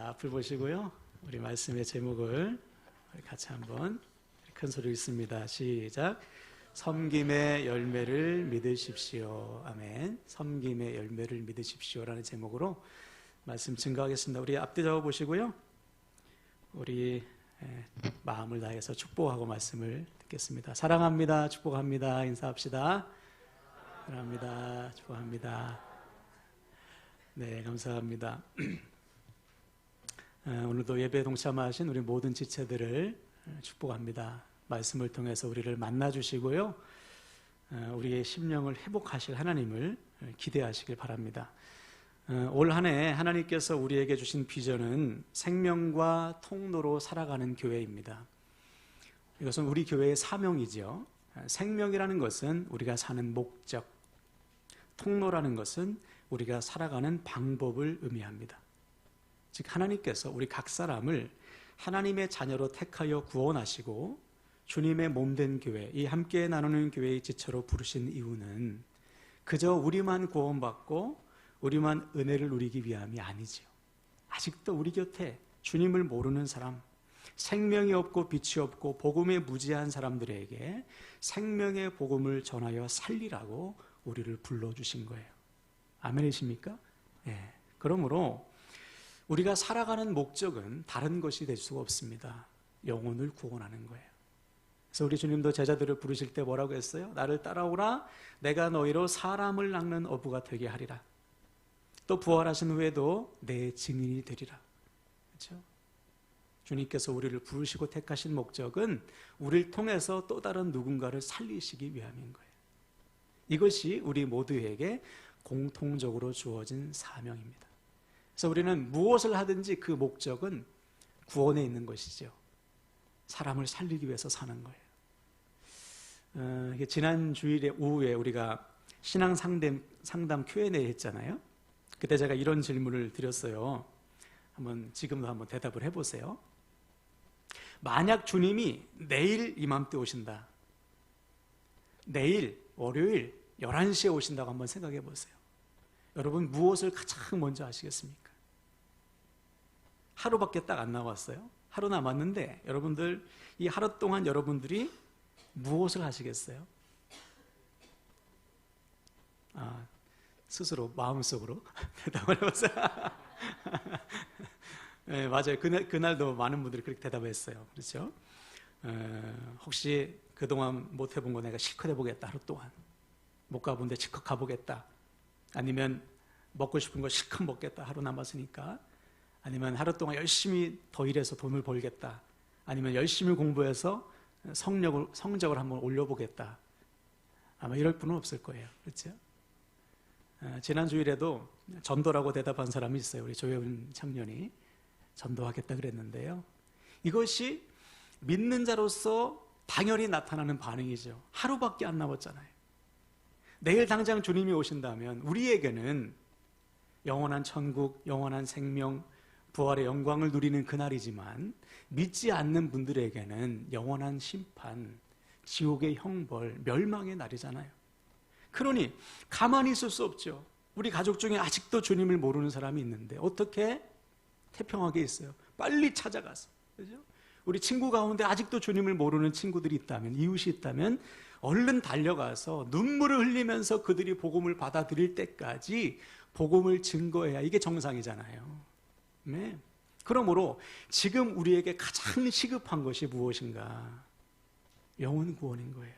앞을 보시고요. 우리 말씀의 제목을 같이 한번 큰 소리로 읽습니다. 시작. 섬김의 열매를 믿으십시오. 아멘. 섬김의 열매를 믿으십시오라는 제목으로 말씀 증거하겠습니다. 우리 앞뒤 적어 보시고요. 우리 마음을 다해서 축복하고 말씀을 듣겠습니다. 사랑합니다. 축복합니다. 인사합시다. 사랑합니다. 축복합니다. 네, 감사합니다. 오늘도 예배에 동참하신 우리 모든 지체들을 축복합니다. 말씀을 통해서 우리를 만나주시고요. 우리의 심령을 회복하실 하나님을 기대하시길 바랍니다. 올 한 해 하나님께서 우리에게 주신 비전은 생명과 통로로 살아가는 교회입니다. 이것은 우리 교회의 사명이죠. 생명이라는 것은 우리가 사는 목적, 통로라는 것은 우리가 살아가는 방법을 의미합니다. 즉 하나님께서 우리 각 사람을 하나님의 자녀로 택하여 구원하시고 주님의 몸된 교회, 이 함께 나누는 교회의 지체로 부르신 이유는 그저 우리만 구원받고 우리만 은혜를 누리기 위함이 아니지요. 아직도 우리 곁에 주님을 모르는 사람, 생명이 없고 빛이 없고 복음에 무지한 사람들에게 생명의 복음을 전하여 살리라고 우리를 불러주신 거예요. 아멘이십니까? 네. 그러므로 우리가 살아가는 목적은 다른 것이 될 수가 없습니다. 영혼을 구원하는 거예요. 그래서 우리 주님도 제자들을 부르실 때 뭐라고 했어요? 나를 따라오라, 내가 너희로 사람을 낚는 어부가 되게 하리라. 또 부활하신 후에도 내 증인이 되리라. 그렇죠? 주님께서 우리를 부르시고 택하신 목적은 우리를 통해서 또 다른 누군가를 살리시기 위함인 거예요. 이것이 우리 모두에게 공통적으로 주어진 사명입니다. 그래서 우리는 무엇을 하든지 그 목적은 구원에 있는 것이죠. 사람을 살리기 위해서 사는 거예요. 지난 주일에 오후에 우리가 신앙 상담 Q&A 했잖아요. 그때 제가 이런 질문을 드렸어요. 지금도 한번 대답을 해보세요. 만약 주님이 내일 이맘때 오신다. 내일 월요일 11시에 오신다고 한번 생각해 보세요. 여러분 무엇을 가장 먼저 하시겠습니까? 하루밖에 딱 안 남았어요. 하루 남았는데 여러분들 이 하루 동안 여러분들이 무엇을 하시겠어요? 스스로 마음속으로 대답을 해보세요. 네, 맞아요. 그날도 많은 분들이 그렇게 대답했어요. 그렇죠? 혹시 그동안 못 해본 거 내가 실컷 해보겠다. 하루 동안 못 가본 데 실컷 가보겠다. 아니면 먹고 싶은 거 실컷 먹겠다. 하루 남았으니까. 아니면 하루 동안 열심히 더 일해서 돈을 벌겠다. 아니면 열심히 공부해서 성적을 한번 올려보겠다. 아마 이럴 분은 없을 거예요. 그렇죠? 지난 주일에도 전도라고 대답한 사람이 있어요. 우리 조혜은 청년이 전도하겠다 그랬는데요. 이것이 믿는 자로서 당연히 나타나는 반응이죠. 하루밖에 안 남았잖아요. 내일 당장 주님이 오신다면 우리에게는 영원한 천국, 영원한 생명, 부활의 영광을 누리는 그날이지만 믿지 않는 분들에게는 영원한 심판, 지옥의 형벌, 멸망의 날이잖아요. 그러니 가만히 있을 수 없죠. 우리 가족 중에 아직도 주님을 모르는 사람이 있는데 어떻게 태평하게 있어요? 빨리 찾아가서. 그죠? 우리 친구 가운데 아직도 주님을 모르는 친구들이 있다면, 이웃이 있다면 얼른 달려가서 눈물을 흘리면서 그들이 복음을 받아들일 때까지 복음을 증거해야 이게 정상이잖아요. 네. 그러므로 지금 우리에게 가장 시급한 것이 무엇인가? 영혼 구원인 거예요.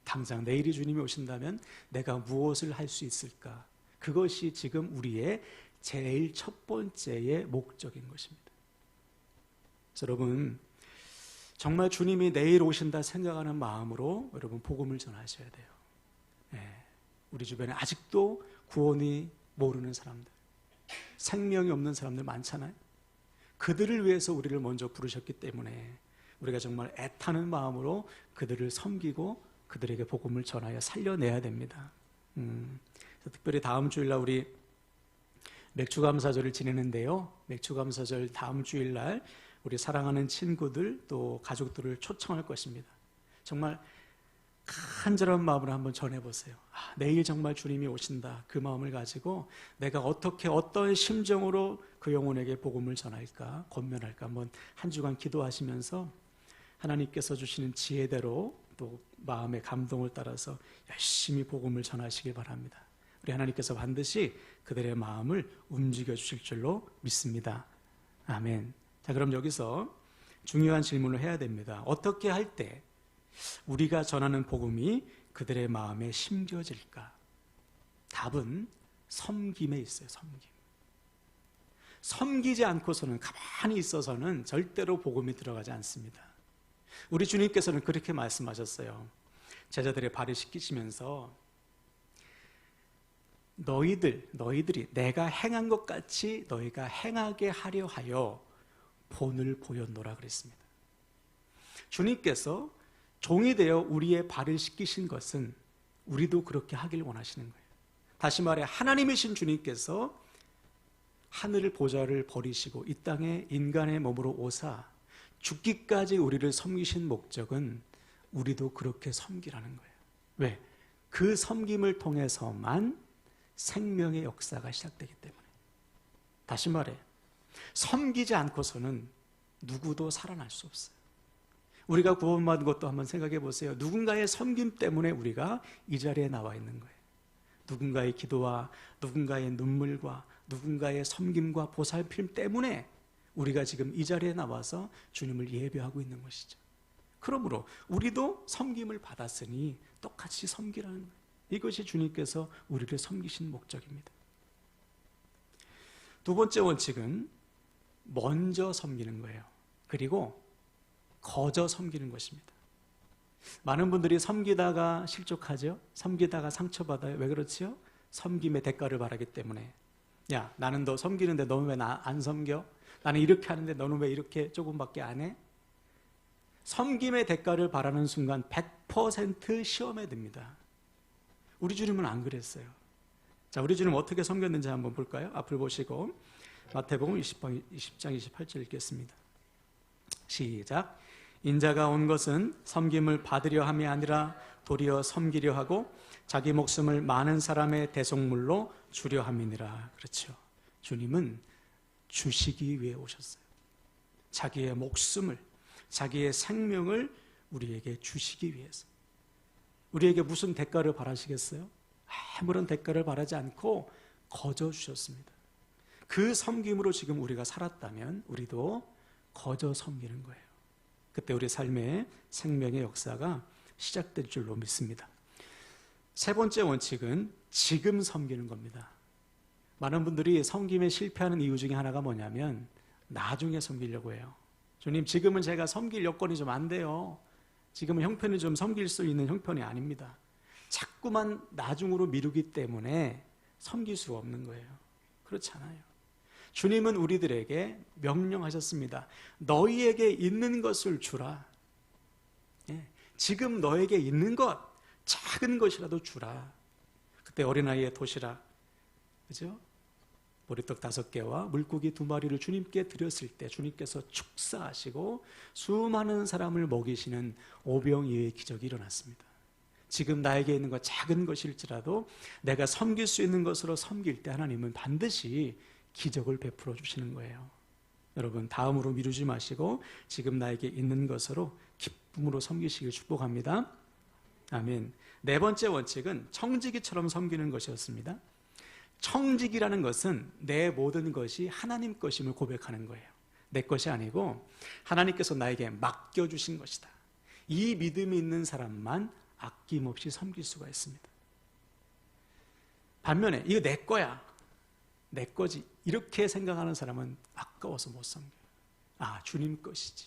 당장 내일이 주님이 오신다면 내가 무엇을 할 수 있을까? 그것이 지금 우리의 제일 첫 번째의 목적인 것입니다. 그래서 여러분 정말 주님이 내일 오신다 생각하는 마음으로 여러분 복음을 전하셔야 돼요. 네. 우리 주변에 아직도 구원이 모르는 사람들, 생명이 없는 사람들 많잖아요. 그들을 위해서 우리를 먼저 부르셨기 때문에 우리가 정말 애타는 마음으로 그들을 섬기고 그들에게 복음을 전하여 살려내야 됩니다. 특별히 다음 주일날 우리 맥주감사절을 지내는데요. 맥주감사절 다음 주일날 우리 사랑하는 친구들 또 가족들을 초청할 것입니다. 정말 간절한 마음으로 한번 전해보세요. 내일 정말 주님이 오신다. 그 마음을 가지고 내가 어떻게 어떤 심정으로 그 영혼에게 복음을 전할까, 권면할까 한번 한 주간 기도하시면서 하나님께서 주시는 지혜대로 또 마음의 감동을 따라서 열심히 복음을 전하시길 바랍니다. 우리 하나님께서 반드시 그들의 마음을 움직여 주실 줄로 믿습니다. 아멘. 자, 그럼 여기서 중요한 질문을 해야 됩니다. 어떻게 할 때 우리가 전하는 복음이 그들의 마음에 심겨질까? 답은 섬김에 있어요. 섬기지 않고서는, 가만히 있어서는 절대로 복음이 들어가지 않습니다. 우리 주님께서는 그렇게 말씀하셨어요. 제자들의 발을 씻기시면서 너희들이 내가 행한 것 같이 너희가 행하게 하려 하여 본을 보였노라 그랬습니다. 주님께서 종이 되어 우리의 발을 씻기신 것은 우리도 그렇게 하길 원하시는 거예요. 다시 말해 하나님이신 주님께서 하늘 보좌를 버리시고 이 땅에 인간의 몸으로 오사 죽기까지 우리를 섬기신 목적은 우리도 그렇게 섬기라는 거예요. 왜? 그 섬김을 통해서만 생명의 역사가 시작되기 때문에. 다시 말해 섬기지 않고서는 누구도 살아날 수 없어요. 우리가 구원받은 것도 한번 생각해 보세요. 누군가의 섬김 때문에 우리가 이 자리에 나와 있는 거예요. 누군가의 기도와 누군가의 눈물과 누군가의 섬김과 보살핌 때문에 우리가 지금 이 자리에 나와서 주님을 예배하고 있는 것이죠. 그러므로 우리도 섬김을 받았으니 똑같이 섬기라는 거예요. 이것이 주님께서 우리를 섬기신 목적입니다. 두 번째 원칙은 먼저 섬기는 거예요. 그리고 거저 섬기는 것입니다. 많은 분들이 섬기다가 실족하죠. 섬기다가 상처받아요. 왜 그렇지요? 섬김의 대가를 바라기 때문에. 야, 나는 너 섬기는데 너는 왜 나 안 섬겨? 나는 이렇게 하는데 너는 왜 이렇게 조금밖에 안 해? 섬김의 대가를 바라는 순간 100% 시험에 듭니다. 우리 주님은 안 그랬어요. 자, 우리 주님 어떻게 섬겼는지 한번 볼까요? 앞을 보시고 마태복음 20장 28절 읽겠습니다. 시작. 인자가 온 것은 섬김을 받으려 함이 아니라 도리어 섬기려 하고 자기 목숨을 많은 사람의 대속물로 주려 함이니라. 그렇죠. 주님은 주시기 위해 오셨어요. 자기의 목숨을, 자기의 생명을 우리에게 주시기 위해서. 우리에게 무슨 대가를 바라시겠어요? 아무런 대가를 바라지 않고 거저 주셨습니다. 그 섬김으로 지금 우리가 살았다면 우리도 거저 섬기는 거예요. 그때 우리 삶의 생명의 역사가 시작될 줄로 믿습니다. 세 번째 원칙은 지금 섬기는 겁니다. 많은 분들이 섬김에 실패하는 이유 중에 하나가 뭐냐면 나중에 섬기려고 해요. 주님, 지금은 제가 섬길 여건이 좀 안 돼요. 지금은 형편이 좀 섬길 수 있는 형편이 아닙니다. 자꾸만 나중으로 미루기 때문에 섬길 수가 없는 거예요. 그렇지 않아요. 주님은 우리들에게 명령하셨습니다. 너희에게 있는 것을 주라. 지금 너에게 있는 것, 작은 것이라도 주라. 그때 어린아이의 도시락, 그죠? 보리떡 5개와 물고기 2마리를 주님께 드렸을 때 주님께서 축사하시고 수많은 사람을 먹이시는 오병이어의 기적이 일어났습니다. 지금 나에게 있는 것 작은 것일지라도 내가 섬길 수 있는 것으로 섬길 때 하나님은 반드시 기적을 베풀어 주시는 거예요. 여러분, 다음으로 미루지 마시고 지금 나에게 있는 것으로 기쁨으로 섬기시길 축복합니다. 아멘. 네 번째 원칙은 청지기처럼 섬기는 것이었습니다. 청지기라는 것은 내 모든 것이 하나님 것임을 고백하는 거예요. 내 것이 아니고 하나님께서 나에게 맡겨주신 것이다. 이 믿음이 있는 사람만 아낌없이 섬길 수가 있습니다. 반면에 이거 내 거야, 내 거지, 이렇게 생각하는 사람은 아까워서 못 섬겨요. 주님 것이지,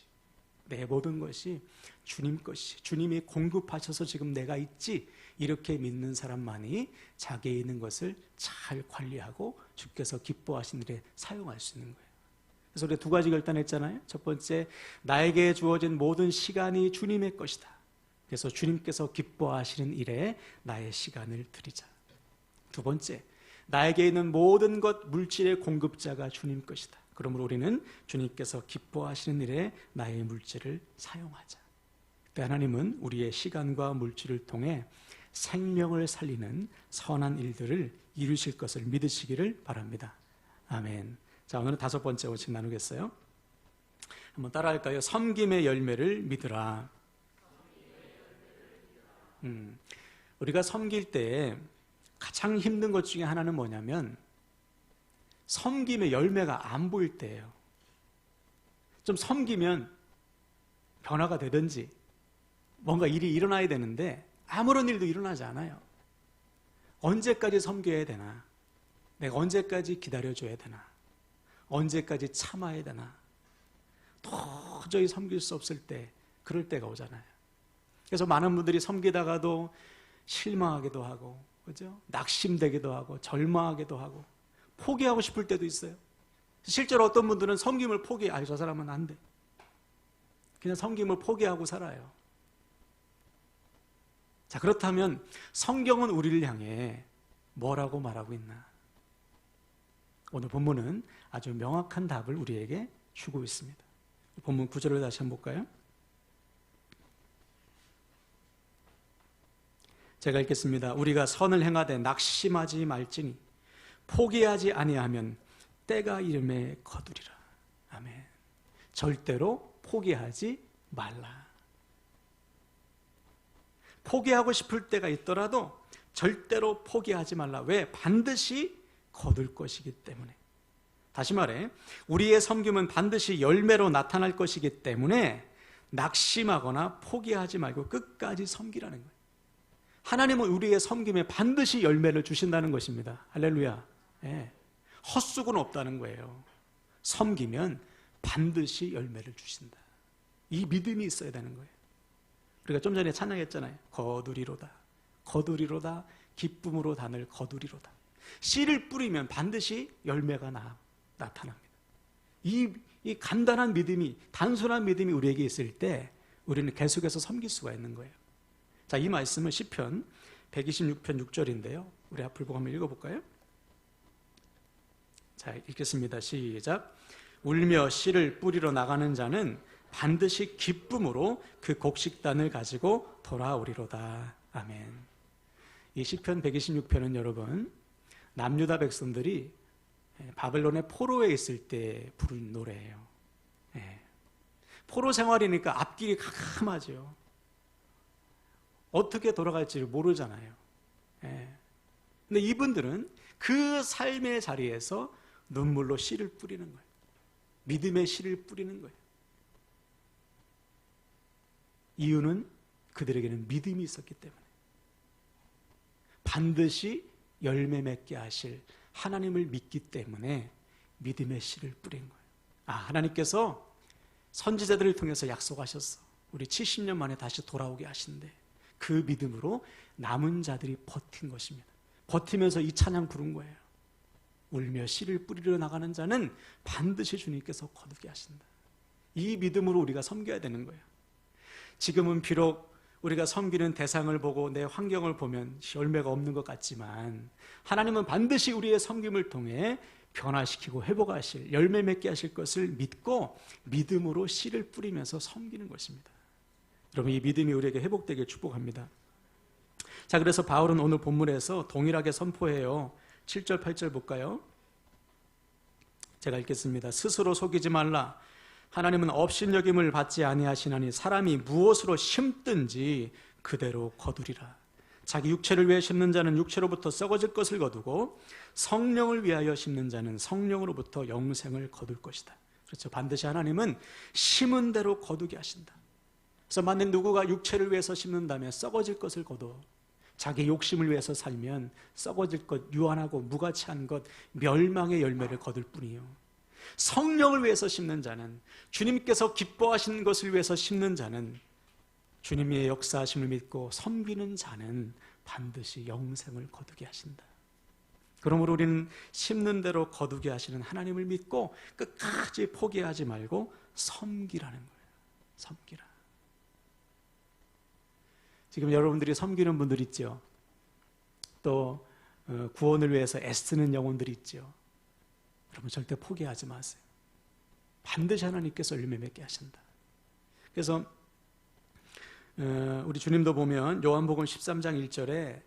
내 모든 것이 주님 것이, 주님이 공급하셔서 지금 내가 있지, 이렇게 믿는 사람만이 자기에 있는 것을 잘 관리하고 주께서 기뻐하신 일에 사용할 수 있는 거예요. 그래서 우리 2가지 결단했잖아요. 첫 번째, 나에게 주어진 모든 시간이 주님의 것이다. 그래서 주님께서 기뻐하시는 일에 나의 시간을 드리자. 두 번째, 나에게 있는 모든 것, 물질의 공급자가 주님 것이다. 그러므로 우리는 주님께서 기뻐하시는 일에 나의 물질을 사용하자. 그때 하나님은 우리의 시간과 물질을 통해 생명을 살리는 선한 일들을 이루실 것을 믿으시기를 바랍니다. 아멘. 자, 오늘은 5번째 원칙 나누겠어요. 한번 따라할까요? 섬김의 열매를 믿으라. 우리가 섬길 때 가장 힘든 것 중에 하나는 뭐냐면 섬김의 열매가 안 보일 때예요. 좀 섬기면 변화가 되든지 뭔가 일이 일어나야 되는데 아무런 일도 일어나지 않아요. 언제까지 섬겨야 되나? 내가 언제까지 기다려줘야 되나? 언제까지 참아야 되나? 도저히 섬길 수 없을 때, 그럴 때가 오잖아요. 그래서 많은 분들이 섬기다가도 실망하기도 하고, 그죠? 낙심되기도 하고, 절망하기도 하고, 포기하고 싶을 때도 있어요. 실제로 어떤 분들은 섬김을 저 사람은 안 돼. 그냥 섬김을 포기하고 살아요. 자, 그렇다면 성경은 우리를 향해 뭐라고 말하고 있나? 오늘 본문은 아주 명확한 답을 우리에게 주고 있습니다. 본문 9절을 다시 한번 볼까요? 제가 읽겠습니다. 우리가 선을 행하되 낙심하지 말지니 포기하지 아니하면 때가 이름에 거두리라. 아멘. 절대로 포기하지 말라. 포기하고 싶을 때가 있더라도 절대로 포기하지 말라. 왜? 반드시 거둘 것이기 때문에. 다시 말해, 우리의 섬김은 반드시 열매로 나타날 것이기 때문에 낙심하거나 포기하지 말고 끝까지 섬기라는 거예요. 하나님은 우리의 섬김에 반드시 열매를 주신다는 것입니다. 할렐루야. 예. 헛수고는 없다는 거예요. 섬기면 반드시 열매를 주신다. 이 믿음이 있어야 되는 거예요. 우리가 좀 전에 찬양했잖아요. 거두리로다. 거두리로다. 기쁨으로 단을 거두리로다. 씨를 뿌리면 반드시 열매가 나타납니다. 이 간단한 믿음이, 단순한 믿음이 우리에게 있을 때 우리는 계속해서 섬길 수가 있는 거예요. 자, 이 말씀은 시편 126편 6절인데요. 우리 앞을 보고 한번 읽어볼까요? 자, 읽겠습니다. 시작. 울며 씨를 뿌리러 나가는 자는 반드시 기쁨으로 그 곡식단을 가지고 돌아오리로다. 아멘. 이 시편 126편은 여러분, 남유다 백성들이 바벨론의 포로에 있을 때 부른 노래예요. 포로 생활이니까 앞길이 캄캄하죠. 어떻게 돌아갈지를 모르잖아요. 근데 이분들은 그 삶의 자리에서 눈물로 씨를 뿌리는 거예요. 믿음의 씨를 뿌리는 거예요. 이유는 그들에게는 믿음이 있었기 때문에. 반드시 열매 맺게 하실 하나님을 믿기 때문에 믿음의 씨를 뿌린 거예요. 하나님께서 선지자들을 통해서 약속하셨어. 우리 70년 만에 다시 돌아오게 하신대. 그 믿음으로 남은 자들이 버틴 것입니다. 버티면서 이 찬양 부른 거예요. 울며 씨를 뿌리러 나가는 자는 반드시 주님께서 거두게 하신다. 이 믿음으로 우리가 섬겨야 되는 거예요. 지금은 비록 우리가 섬기는 대상을 보고 내 환경을 보면 열매가 없는 것 같지만 하나님은 반드시 우리의 섬김을 통해 변화시키고 회복하실, 열매 맺게 하실 것을 믿고 믿음으로 씨를 뿌리면서 섬기는 것입니다. 여러분, 이 믿음이 우리에게 회복되길 축복합니다. 자, 그래서 바울은 오늘 본문에서 동일하게 선포해요. 7절 8절 볼까요? 제가 읽겠습니다. 스스로 속이지 말라. 하나님은 업신여김을 받지 아니하시나니 사람이 무엇으로 심든지 그대로 거두리라. 자기 육체를 위해 심는 자는 육체로부터 썩어질 것을 거두고 성령을 위하여 심는 자는 성령으로부터 영생을 거둘 것이다. 그렇죠. 반드시 하나님은 심은 대로 거두게 하신다. 그래서 만약 누구가 육체를 위해서 심는다면 썩어질 것을 거둬. 자기 욕심을 위해서 살면 썩어질 것, 유한하고 무가치한 것, 멸망의 열매를 거둘 뿐이요. 성령을 위해서 심는 자는, 주님께서 기뻐하시는 것을 위해서 심는 자는, 주님의 역사하심을 믿고 섬기는 자는 반드시 영생을 거두게 하신다. 그러므로 우리는 심는 대로 거두게 하시는 하나님을 믿고 끝까지 포기하지 말고 섬기라는 거예요. 섬기라. 지금 여러분들이 섬기는 분들 있죠. 또 구원을 위해서 애쓰는 영혼들이 있죠. 여러분 절대 포기하지 마세요. 반드시 하나님께서 열매 맺게 하신다. 그래서 우리 주님도 보면 요한복음 13장 1절에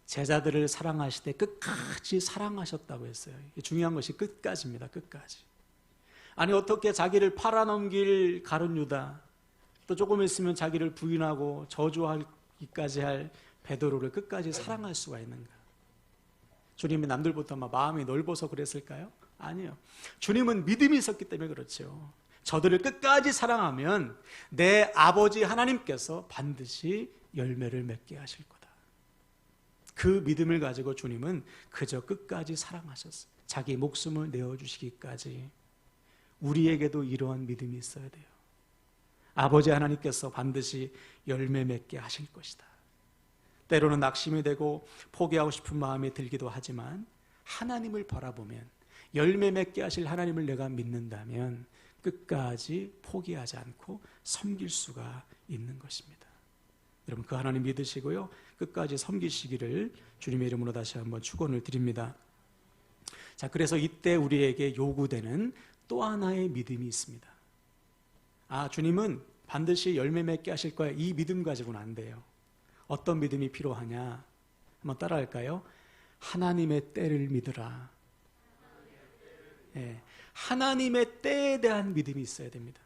제자들을 사랑하시되 끝까지 사랑하셨다고 했어요. 중요한 것이 끝까지입니다. 끝까지. 아니 어떻게 자기를 팔아넘길 가룟 유다, 또 조금 있으면 자기를 부인하고 저주하기까지 할 베드로를 끝까지 사랑할 수가 있는가? 주님이 남들보다 마음이 넓어서 그랬을까요? 아니요. 주님은 믿음이 있었기 때문에 그렇죠. 저들을 끝까지 사랑하면 내 아버지 하나님께서 반드시 열매를 맺게 하실 거다. 그 믿음을 가지고 주님은 그저 끝까지 사랑하셨어요. 자기 목숨을 내어주시기까지. 우리에게도 이러한 믿음이 있어야 돼요. 아버지 하나님께서 반드시 열매 맺게 하실 것이다. 때로는 낙심이 되고 포기하고 싶은 마음이 들기도 하지만 하나님을 바라보면 열매 맺게 하실 하나님을 내가 믿는다면 끝까지 포기하지 않고 섬길 수가 있는 것입니다. 여러분 그 하나님 믿으시고요. 끝까지 섬기시기를 주님의 이름으로 다시 한번 축원을 드립니다. 자, 그래서 이때 우리에게 요구되는 또 하나의 믿음이 있습니다. 아, 주님은 반드시 열매 맺게 하실 거야. 이 믿음 가지고는 안 돼요. 어떤 믿음이 필요하냐? 한번 따라할까요? 하나님의 때를 믿으라. 네, 하나님의 때에 대한 믿음이 있어야 됩니다.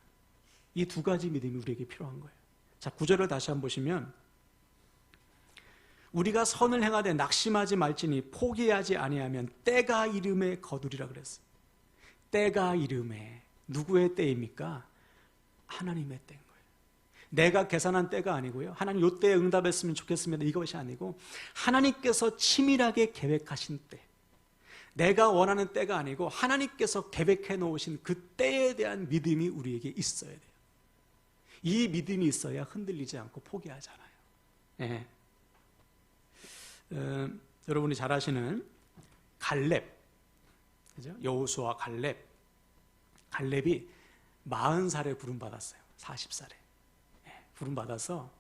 이 두 가지 믿음이 우리에게 필요한 거예요. 자, 9절을 다시 한번 보시면 우리가 선을 행하되 낙심하지 말지니 포기하지 아니하면 때가 이름에 거두리라 그랬어요. 때가 이름에. 누구의 때입니까? 하나님의 때인 거예요. 내가 계산한 때가 아니고요. 하나님 요 때에 응답했으면 좋겠습니다. 이것이 아니고 하나님께서 치밀하게 계획하신 때, 내가 원하는 때가 아니고 하나님께서 계획해 놓으신 그 때에 대한 믿음이 우리에게 있어야 돼요. 이 믿음이 있어야 흔들리지 않고 포기하지 않아요. 네. 여러분이 잘 아시는 갈렙, 그죠? 여호수아 갈렙이 40살에 부름받았어요. 40살에 부름받아서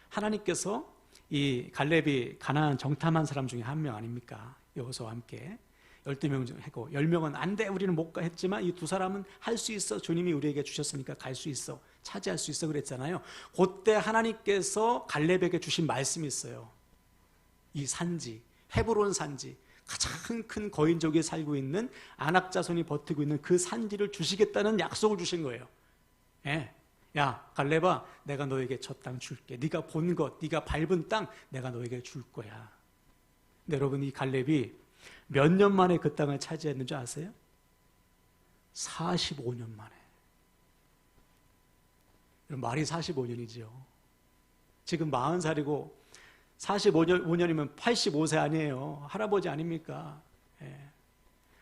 하나님께서 이 갈렙이 가나안 정탐한 사람 중에 한 명 아닙니까? 여호수아와 함께 12명 중 하고 10명은 안 돼, 우리는 못 가 했지만 이 두 사람은 할 수 있어, 주님이 우리에게 주셨으니까 갈 수 있어, 차지할 수 있어 그랬잖아요. 그때 하나님께서 갈렙에게 주신 말씀이 있어요. 이 산지, 헤브론 산지, 가장 큰 거인족이 살고 있는 아낙 자손이 버티고 있는 그 산지를 주시겠다는 약속을 주신 거예요. 예. 야, 갈렙아, 내가 너에게 저 땅 줄게. 네가 본 것, 네가 밟은 땅 내가 너에게 줄 거야. 근데 여러분, 이 갈렙이 몇 년 만에 그 땅을 차지했는 줄 아세요? 45년 만에. 말이 45년이죠. 지금 40살이고 45년이면 85세 아니에요. 할아버지 아닙니까? 예.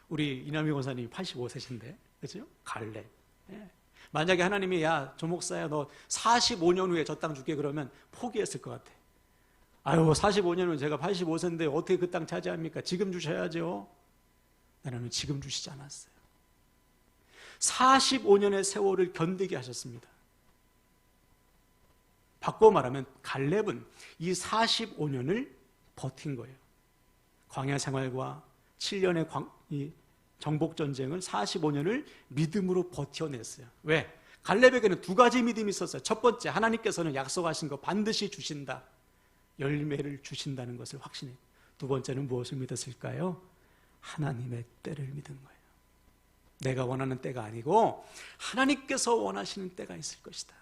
우리 이남희 권사님이 85세신데, 그렇죠? 갈렙. 예. 만약에 하나님이 야, 조 목사야, 너 45년 후에 저 땅 줄게 그러면 포기했을 것 같아. 아유, 45년은 제가 85세인데 어떻게 그 땅 차지합니까? 지금 주셔야죠. 하나님은 지금 주시지 않았어요. 45년의 세월을 견디게 하셨습니다. 바꿔 말하면 갈렙은 이 45년을 버틴 거예요. 광야 생활과 7년의 이 정복 전쟁을 45년을 믿음으로 버텨냈어요. 왜? 갈렙에게는 두 가지 믿음이 있었어요. 첫 번째, 하나님께서는 약속하신 거 반드시 주신다. 열매를 주신다는 것을 확신해요. 두 번째는 무엇을 믿었을까요? 하나님의 때를 믿은 거예요. 내가 원하는 때가 아니고 하나님께서 원하시는 때가 있을 것이다.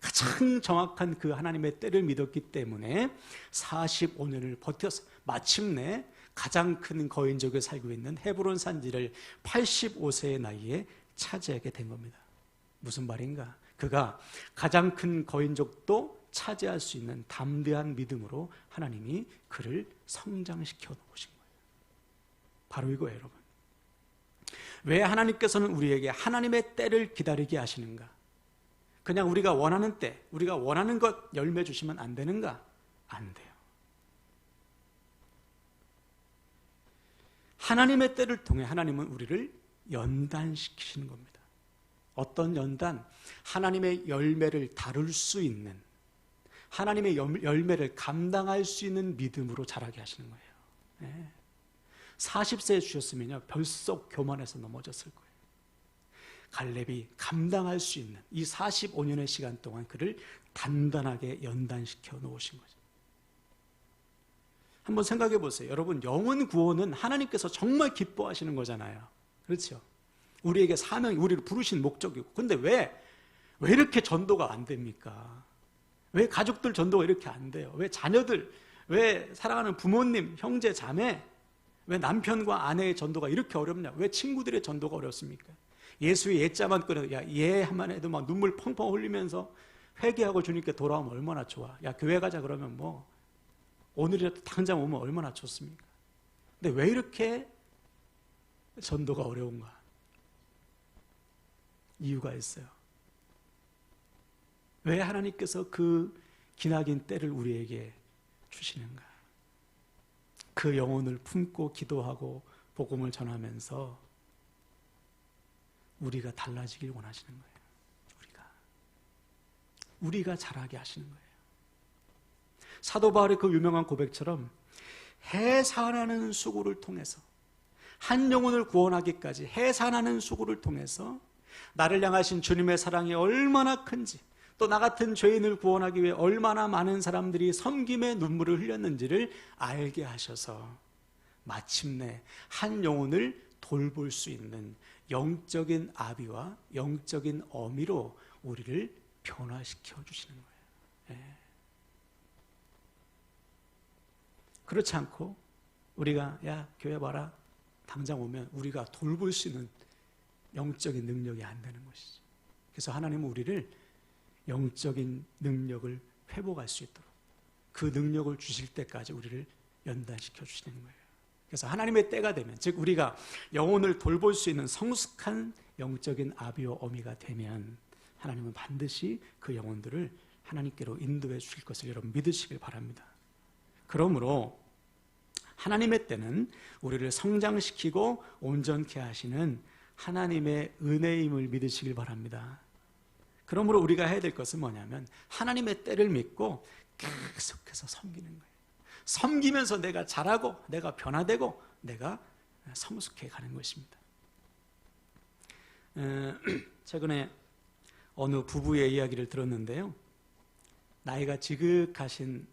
가장 정확한 그 하나님의 때를 믿었기 때문에 45년을 버텨서 마침내 가장 큰 거인족에 살고 있는 헤브론 산지를 85세의 나이에 차지하게 된 겁니다. 무슨 말인가? 그가 가장 큰 거인족도 차지할 수 있는 담대한 믿음으로 하나님이 그를 성장시켜 놓으신 거예요. 바로 이거예요, 여러분. 왜 하나님께서는 우리에게 하나님의 때를 기다리게 하시는가? 그냥 우리가 원하는 때, 우리가 원하는 것 열매 주시면 안 되는가? 안 돼요. 하나님의 때를 통해 하나님은 우리를 연단시키시는 겁니다. 어떤 연단? 하나님의 열매를 다룰 수 있는, 하나님의 열매를 감당할 수 있는 믿음으로 자라게 하시는 거예요. 네. 40세에 주셨으면요, 벌써 교만해서 넘어졌을 거예요. 갈렙이 감당할 수 있는 이 45년의 시간 동안 그를 단단하게 연단시켜 놓으신 거죠. 한번 생각해 보세요. 여러분, 영혼 구원은 하나님께서 정말 기뻐하시는 거잖아요. 그렇죠? 우리에게 사명이, 우리를 부르신 목적이고. 근데 왜 이렇게 전도가 안 됩니까? 왜 가족들 전도가 이렇게 안 돼요? 왜 자녀들, 왜 사랑하는 부모님, 형제, 자매, 왜 남편과 아내의 전도가 이렇게 어렵냐? 왜 친구들의 전도가 어렵습니까? 예수의 예자만 꺼내도, 야, 예 하만 해도 막 눈물 펑펑 흘리면서 회개하고 주님께 돌아오면 얼마나 좋아. 야, 교회 가자 그러면 뭐 오늘이라도 당장 오면 얼마나 좋습니까? 근데 왜 이렇게 전도가 어려운가? 이유가 있어요. 왜 하나님께서 그 기나긴 때를 우리에게 주시는가? 그 영혼을 품고 기도하고 복음을 전하면서 우리가 달라지길 원하시는 거예요. 우리가 자라게 하시는 거예요. 사도 바울의 그 유명한 고백처럼 해산하는 수고를 통해서, 한 영혼을 구원하기까지 해산하는 수고를 통해서 나를 향하신 주님의 사랑이 얼마나 큰지, 또 나 같은 죄인을 구원하기 위해 얼마나 많은 사람들이 섬김의 눈물을 흘렸는지를 알게 하셔서 마침내 한 영혼을 돌볼 수 있는 영적인 아비와 영적인 어미로 우리를 변화시켜 주시는 거예요. 예. 그렇지 않고 우리가 야 교회 봐라 당장 오면 우리가 돌볼 수 있는 영적인 능력이 안 되는 것이죠. 그래서 하나님은 우리를 영적인 능력을 회복할 수 있도록 그 능력을 주실 때까지 우리를 연단시켜 주시는 거예요. 그래서 하나님의 때가 되면, 즉 우리가 영혼을 돌볼 수 있는 성숙한 영적인 아비와 어미가 되면 하나님은 반드시 그 영혼들을 하나님께로 인도해 주실 것을 여러분 믿으시길 바랍니다. 그러므로 하나님의 때는 우리를 성장시키고 온전케 하시는 하나님의 은혜임을 믿으시길 바랍니다. 그러므로 우리가 해야 될 것은 뭐냐면 하나님의 때를 믿고 계속해서 섬기는 거예요. 섬기면서 내가 자라고 내가 변화되고 내가 성숙해 가는 것입니다. 최근에 어느 부부의 이야기를 들었는데요. 나이가 지극하신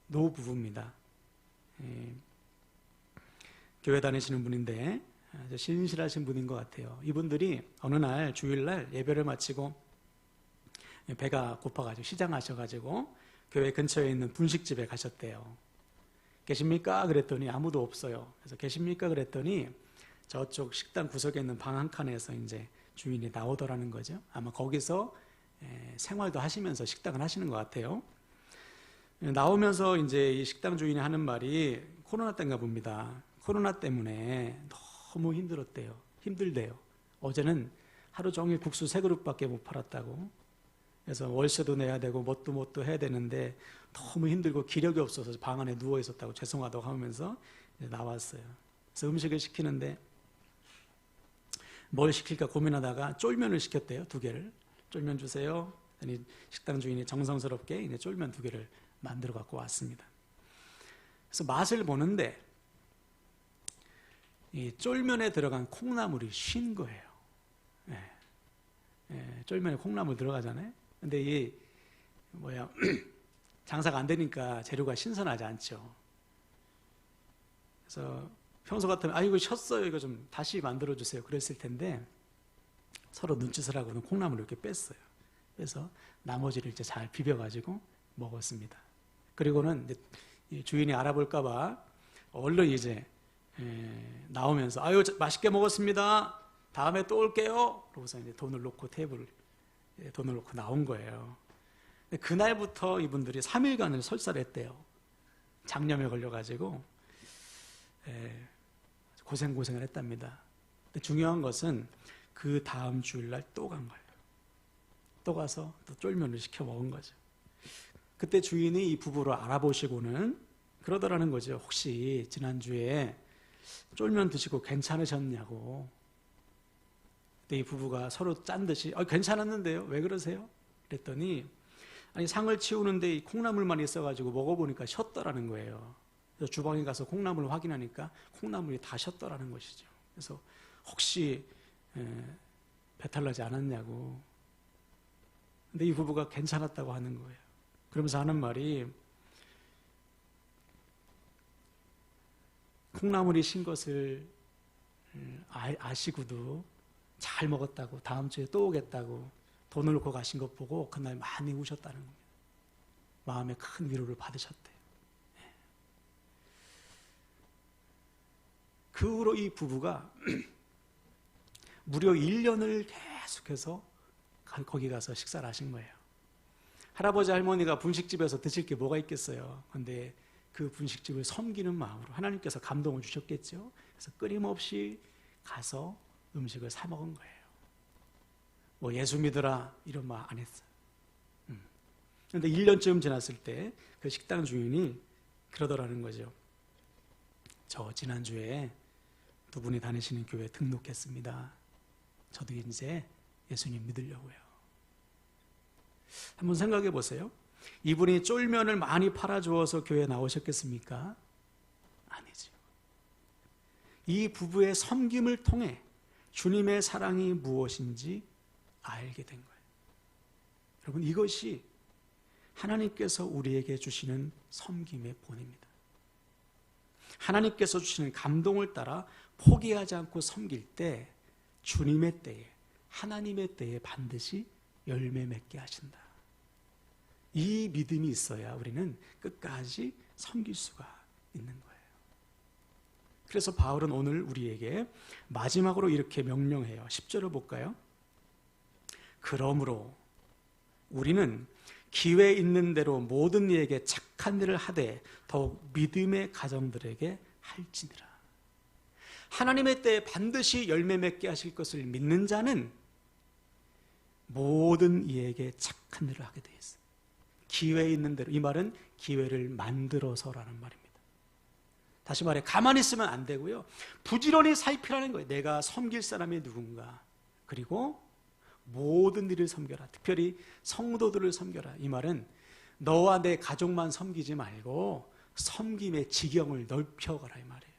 노부부입니다. 교회 다니시는 분인데 아주 신실하신 분인 것 같아요. 이분들이 어느 날 주일날 예배를 마치고 배가 고파가지고 시장하셔가지고 교회 근처에 있는 분식집에 가셨대요. 계십니까? 그랬더니 아무도 없어요. 그래서 계십니까? 그랬더니 저쪽 식당 구석에 있는 방 한 칸에서 이제 주인이 나오더라는 거죠. 아마 거기서 생활도 하시면서 식당을 하시는 것 같아요. 나오면서 이제 이 식당 주인이 하는 말이 코로나 때인가 봅니다. 코로나 때문에 너무 힘들대요. 어제는 하루 종일 국수 3그릇밖에 못 팔았다고. 그래서 월세도 내야 되고 뭣도 해야 되는데 너무 힘들고 기력이 없어서 방 안에 누워 있었다고 죄송하다고 하면서 나왔어요. 그래서 음식을 시키는데 뭘 시킬까 고민하다가 쫄면을 시켰대요. 2개를. 쫄면 주세요. 식당 주인이 정성스럽게 이제 쫄면 2개를 만들어 갖고 왔습니다. 그래서 맛을 보는데 이 쫄면에 들어간 콩나물이 쉰 거예요. 쫄면에 콩나물 들어가잖아요. 근데 이 장사가 안 되니까 재료가 신선하지 않죠. 그래서 평소 같으면 이거 셨어요. 이거 좀 다시 만들어 주세요. 그랬을 텐데 서로 눈짓을 하고는 콩나물을 이렇게 뺐어요. 그래서 나머지를 이제 잘 비벼가지고 먹었습니다. 그리고는 이제 주인이 알아볼까봐 얼른 이제 나오면서 아유 맛있게 먹었습니다. 다음에 또 올게요. 그러고서 이제 돈을 놓고 돈을 놓고 나온 거예요. 근데 그날부터 이분들이 3일간을 설사했대요. 장염에 걸려가지고 고생을 했답니다. 근데 중요한 것은 그 다음 주일날 또 간 거예요. 또 가서 또 쫄면을 시켜 먹은 거죠. 그때 주인이 이 부부를 알아보시고는 그러더라는 거죠. 혹시 지난주에 쫄면 드시고 괜찮으셨냐고. 근데 이 부부가 서로 짠 듯이 괜찮았는데요. 왜 그러세요? 그랬더니 아니 상을 치우는데 이 콩나물만 있어가지고 먹어보니까 셨더라는 거예요. 그래서 주방에 가서 콩나물을 확인하니까 콩나물이 다 셨더라는 것이죠. 그래서 혹시 배탈 나지 않았냐고. 근데 이 부부가 괜찮았다고 하는 거예요. 그러면서 하는 말이, 콩나물이 신 것을 아시고도 잘 먹었다고, 다음 주에 또 오겠다고 돈을 놓고 가신 것 보고 그날 많이 우셨다는 겁니다. 마음에 큰 위로를 받으셨대요. 그 후로 이 부부가 무려 1년을 계속해서 거기 가서 식사를 하신 거예요. 할아버지 할머니가 분식집에서 드실 게 뭐가 있겠어요. 그런데 그 분식집을 섬기는 마음으로 하나님께서 감동을 주셨겠죠. 그래서 끊임없이 가서 음식을 사 먹은 거예요. 뭐 예수 믿으라 이런 말 안 했어요. 그런데 1년쯤 지났을 때 그 식당 주인이 그러더라는 거죠. 저 지난주에 두 분이 다니시는 교회에 등록했습니다. 저도 이제 예수님 믿으려고요. 한번 생각해 보세요. 이분이 쫄면을 많이 팔아주어서 교회에 나오셨겠습니까? 아니죠. 이 부부의 섬김을 통해 주님의 사랑이 무엇인지 알게 된 거예요. 여러분, 이것이 하나님께서 우리에게 주시는 섬김의 본입니다. 하나님께서 주시는 감동을 따라 포기하지 않고 섬길 때 주님의 때에, 하나님의 때에 반드시 열매 맺게 하신다. 이 믿음이 있어야 우리는 끝까지 섬길 수가 있는 거예요. 그래서 바울은 오늘 우리에게 마지막으로 이렇게 명령해요. 10절을 볼까요? 그러므로 우리는 기회 있는 대로 모든 이에게 착한 일을 하되 더욱 믿음의 가정들에게 할지니라. 하나님의 때에 반드시 열매 맺게 하실 것을 믿는 자는 모든 이에게 착한 일을 하게 되어 있어요. 기회 있는 대로, 이 말은 기회를 만들어서라는 말입니다. 다시 말해, 가만히 있으면 안 되고요, 부지런히 살피라는 거예요. 내가 섬길 사람이 누군가, 그리고 모든 일을 섬겨라. 특별히 성도들을 섬겨라. 이 말은 너와 내 가족만 섬기지 말고 섬김의 지경을 넓혀가라 이 말이에요.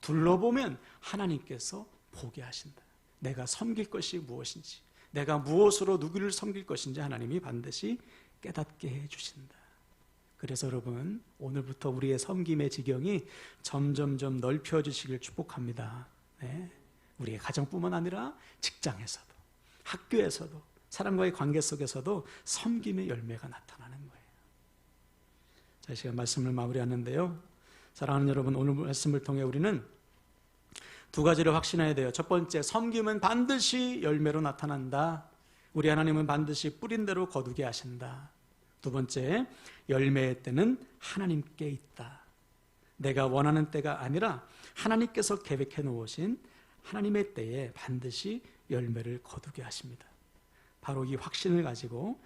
둘러보면 하나님께서 보게 하신다. 내가 섬길 것이 무엇인지, 내가 무엇으로 누구를 섬길 것인지 하나님이 반드시 깨닫게 해주신다. 그래서 여러분, 오늘부터 우리의 섬김의 지경이 점점점 넓혀지시길 축복합니다. 네. 우리의 가정뿐만 아니라 직장에서도, 학교에서도, 사람과의 관계 속에서도 섬김의 열매가 나타나는 거예요. 자, 이 시간 말씀을 마무리하는데요, 사랑하는 여러분, 오늘 말씀을 통해 우리는 두 가지를 확신해야 돼요. 첫 번째, 섬김은 반드시 열매로 나타난다. 우리 하나님은 반드시 뿌린 대로 거두게 하신다. 두 번째, 열매의 때는 하나님께 있다. 내가 원하는 때가 아니라 하나님께서 계획해 놓으신 하나님의 때에 반드시 열매를 거두게 하십니다. 바로 이 확신을 가지고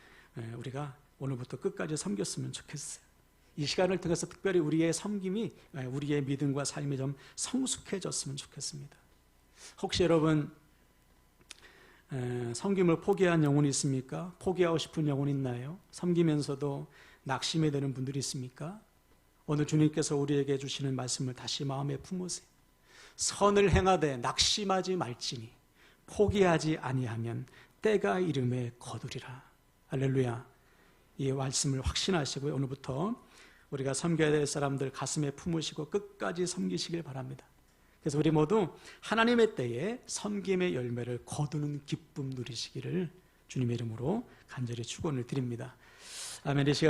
우리가 오늘부터 끝까지 섬겼으면 좋겠어요. 이 시간을 통해서 특별히 우리의 섬김이, 우리의 믿음과 삶이 좀 성숙해졌으면 좋겠습니다. 혹시 여러분 섬김을 포기한 영혼이 있습니까? 포기하고 싶은 영혼이 있나요? 섬기면서도 낙심이 되는 분들이 있습니까? 오늘 주님께서 우리에게 주시는 말씀을 다시 마음에 품으세요. 선을 행하되 낙심하지 말지니 포기하지 아니하면 때가 이름에 거두리라. 할렐루야. 이 말씀을 확신하시고요, 오늘부터 우리가 섬겨야 될 사람들 가슴에 품으시고 끝까지 섬기시길 바랍니다. 그래서 우리 모두 하나님의 때에 섬김의 열매를 거두는 기쁨 누리시기를 주님의 이름으로 간절히 축원을 드립니다. 아멘. 이 시간